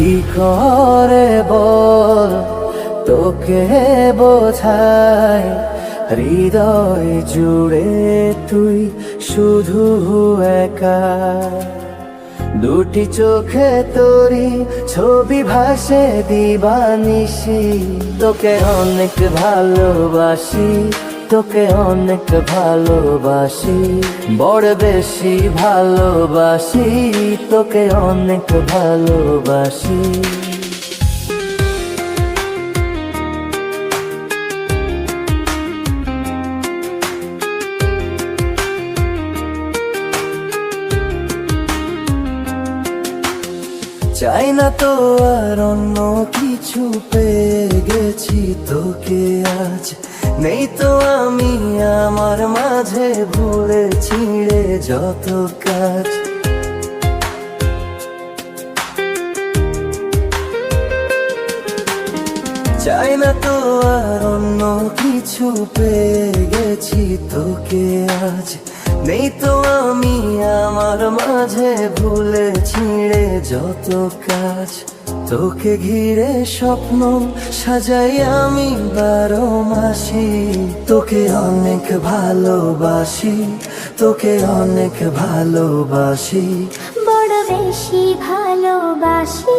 কি করে বল তোকে বোঝাই, হৃদয় জুড়ে তুই শুধু একা। দুটি চোখে তোরি ছবি ভাসে দিবানিশি, তোকে অনেক ভালোবাসি, তোকে অনেক ভালোবাসি, বড় বেশি ভালোবাসি, তোকে অনেক ভালোবাসি। চাই না তো আর অন্য কিছু, পেয়ে গেছি তোকে আজ। নেই তো আমি আমার মাঝে ভুলে ছিঁড়ে যত কাজ। চাই না তো আর অন্য কিছু, পেয়ে গেছি তোকে আজ। নেই তো আমি আমার মাঝে ভুলে ছিঁড়ে যত কাজ। তোকে ঘিরে স্বপ্ন সাজাই আমি 12 মাসি, তোকে অনেক ভালোবাসি, তোকে অনেক ভালোবাসি, বড় বেশি ভালোবাসি,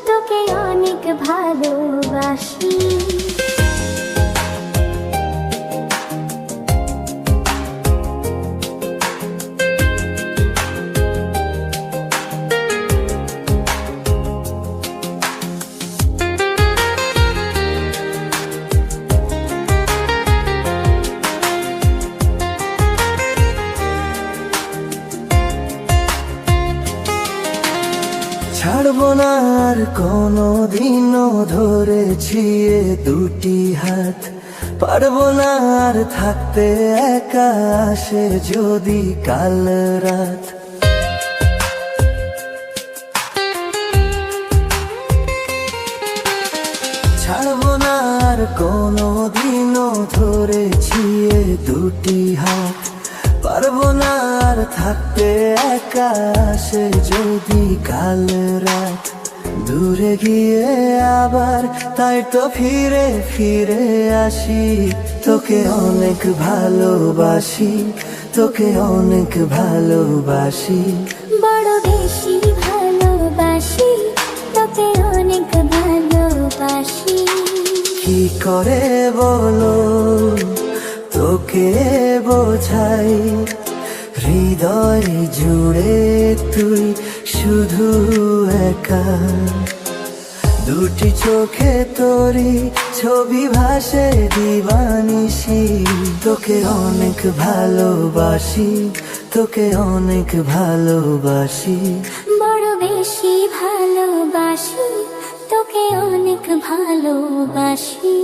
তোকে অনেক ভালোবাসি। ছাড়বো না আর কোনো দিনও ধরেছি এ দুটি হাত। পারবো না আর থাকতে একা, আসে যদি কাল রাত। ছাড়বো না আর কোনো দিনও ধরেছি এ দুটি হাত। পারবো না আর থাকতে একা, আসে যদি কাল রাত। দূরে গিয়ে আবার তাই তো ফিরে ফিরে আসি, তোকে অনেক ভালোবাসি, তোকে অনেক ভালোবাসি, বড় বেশি ভালোবাসি, তোকে অনেক ভালোবাসি। কি করে বলো তোকে বোঝাই, হৃদয় জুড়ে তুই শুধু একা। দুটি চোখে তোরি ছবি ভাসে দিবানিশি, তোকে অনেক ভালোবাসি, তোকে অনেক ভালোবাসি, বড় বেশি ভালোবাসি, তোকে অনেক ভালোবাসি।